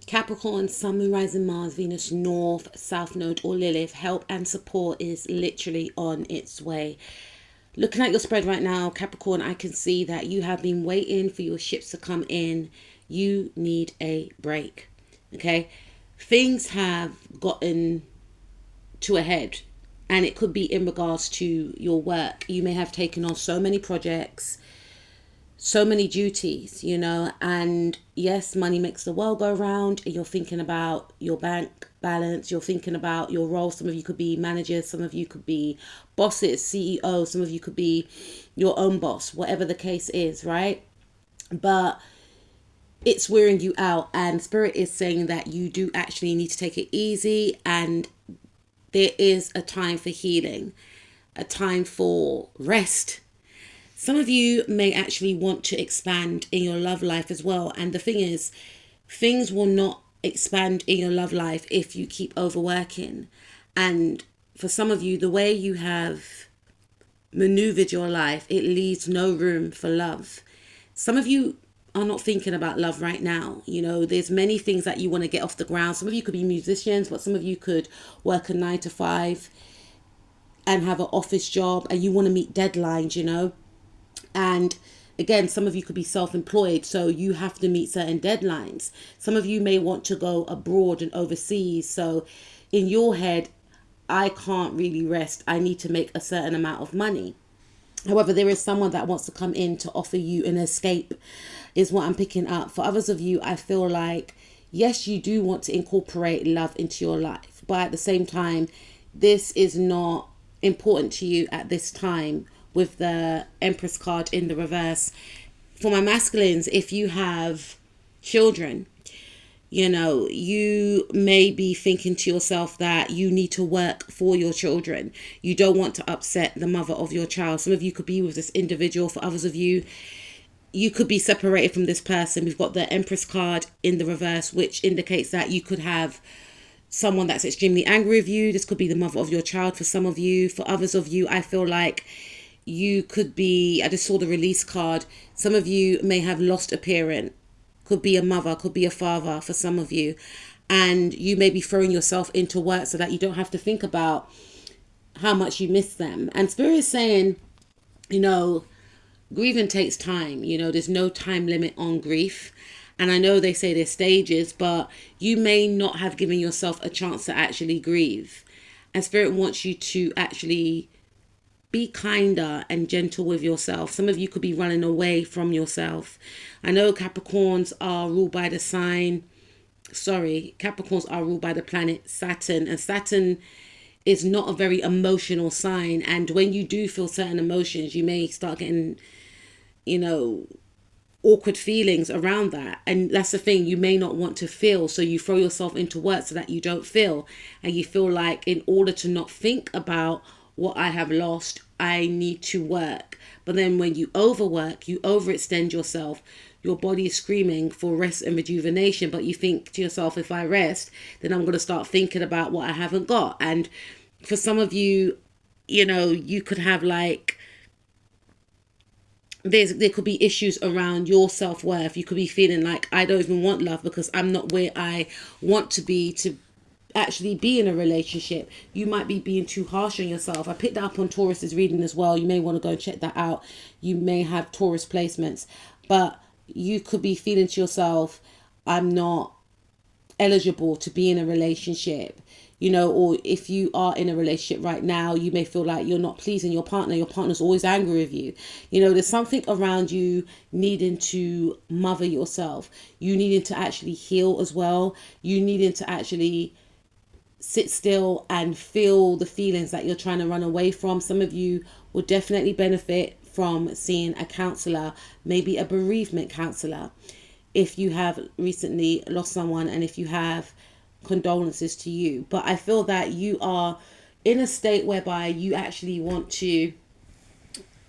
Capricorn, Sun, Moon, Rising, Mars, Venus, North, South Node, or Lilith, help and support is literally on its way. Looking at your spread right now, Capricorn, I can see that you have been waiting for your ships to come in. You need a break. Okay? Things have gotten to a head, and it could be in regards to your work. You may have taken on so many projects, so many duties, and yes, money makes the world go round. You're thinking about your bank balance, you're thinking about your role. Some of you could be managers, some of you could be bosses, CEOs, some of you could be your own boss, whatever the case is, right? But it's wearing you out, and Spirit is saying that you do actually need to take it easy, and there is a time for healing, a time for rest. Some of you may actually want to expand in your love life as well. And the thing is, things will not expand in your love life if you keep overworking. And for some of you, the way you have maneuvered your life, it leaves no room for love. Some of you are not thinking about love right now. There's many things that you want to get off the ground. Some of you could be musicians, but some of you could work a 9 to 5 and have an office job, and you want to meet deadlines. And again, some of you could be self-employed, so you have to meet certain deadlines. Some of you may want to go abroad and overseas. So in your head, I can't really rest. I need to make a certain amount of money. However, there is someone that wants to come in to offer you an escape, is what I'm picking up. For others of you, I feel like, yes, you do want to incorporate love into your life, but at the same time, this is not important to you at this time, with the Empress card in the reverse. For my masculines, if you have children, you may be thinking to yourself that you need to work for your children. You don't want to upset the mother of your child. Some of you could be with this individual. For others of you, you could be separated from this person. We've got the Empress card in the reverse, which indicates that you could have someone that's extremely angry with you. This could be the mother of your child for some of you. For others of you, I feel like you could be, I just saw the release card. Some of you may have lost a parent. Could be a mother, could be a father for some of you. And you may be throwing yourself into work so that you don't have to think about how much you miss them. And Spirit is saying, grieving takes time. There's no time limit on grief. And I know they say there's stages, but you may not have given yourself a chance to actually grieve. And Spirit wants you to actually be kinder and gentle with yourself. Some of you could be running away from yourself. I know Capricorns are ruled by the Capricorns are ruled by the planet Saturn, and Saturn is not a very emotional sign. And when you do feel certain emotions, you may start getting, awkward feelings around that. And that's the thing, you may not want to feel, so you throw yourself into work so that you don't feel. And you feel like, in order to not think about what I have lost, I need to work. But then when you overwork, you overextend yourself, your body is screaming for rest and rejuvenation, but you think to yourself, if I rest, then I'm going to start thinking about what I haven't got. And for some of you, you could have there could be issues around your self-worth. You could be feeling like, I don't even want love because I'm not where I want to actually be in a relationship. You might be being too harsh on yourself. I picked that up on Taurus's reading as well. You may want to go and check that out. You may have Taurus placements, but you could be feeling to yourself, I'm not eligible to be in a relationship. Or if you are in a relationship right now, you may feel like you're not pleasing your partner. Your partner's always angry with you. There's something around you needing to mother yourself. You needing to actually heal as well. You needing to actually sit still and feel the feelings that you're trying to run away from. Some of you will definitely benefit from seeing a counselor, maybe a bereavement counselor, if you have recently lost someone, and if you have, condolences to you. But I feel that you are in a state whereby you actually want to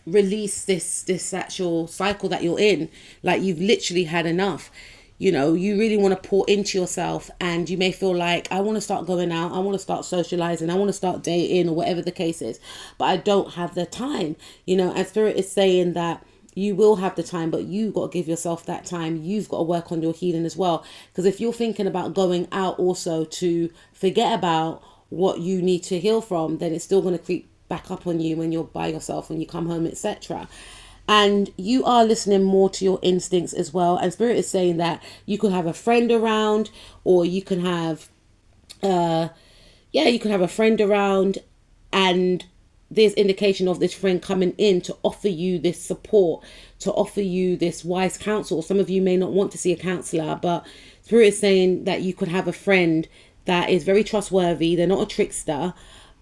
release this actual cycle that you're in. Like, you've literally had enough. You really want to pour into yourself, and you may feel like, I want to start going out, I want to start socializing, I want to start dating, or whatever the case is, but I don't have the time. And Spirit is saying that You will have the time, but you've got to give yourself that time. You've got to work on your healing as well. Because if you're thinking about going out also to forget about what you need to heal from, then it's still going to creep back up on you when you're by yourself, when you come home, etc. And you are listening more to your instincts as well. And Spirit is saying that you could have a friend around, or you can have you can have a friend around, and there's indication of this friend coming in to offer you this support, to offer you this wise counsel. Some of you may not want to see a counselor, but Spirit is saying that you could have a friend that is very trustworthy. They're not a trickster,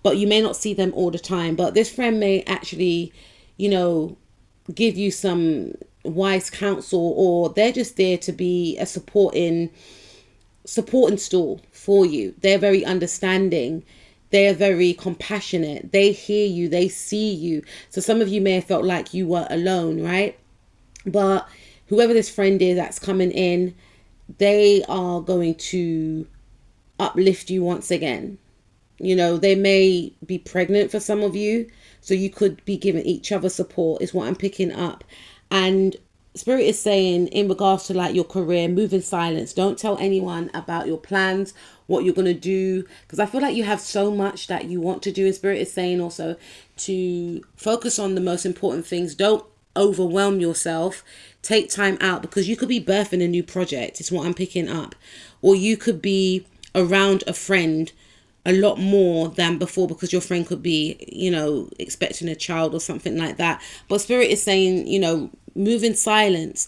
but you may not see them all the time. But this friend may actually, give you some wise counsel, or they're just there to be a supporting stool for you. They're very understanding. They're very compassionate. They hear you. They see you. So some of you may have felt like you were alone, right? But whoever this friend is that's coming in, they are going to uplift you once again. They may be pregnant for some of you. So you could be giving each other support is what I'm picking up. And Spirit is saying in regards to like your career, move in silence. Don't tell anyone about your plans, what you're going to do. Because I feel like you have so much that you want to do. And Spirit is saying also to focus on the most important things. Don't overwhelm yourself. Take time out, because you could be birthing a new project. It's what I'm picking up. Or you could be around a friend a lot more than before, because your friend could be, expecting a child or something like that. But Spirit is saying, move in silence.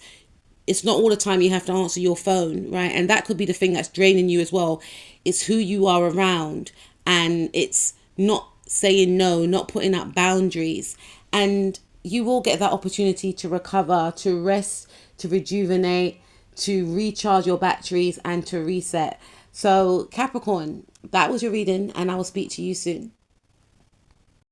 It's not all the time you have to answer your phone, right? And that could be the thing that's draining you as well. It's who you are around, and it's not saying no, not putting up boundaries. And you will get that opportunity to recover, to rest, to rejuvenate, to recharge your batteries, and to reset. So Capricorn, that was your reading, and I will speak to you soon.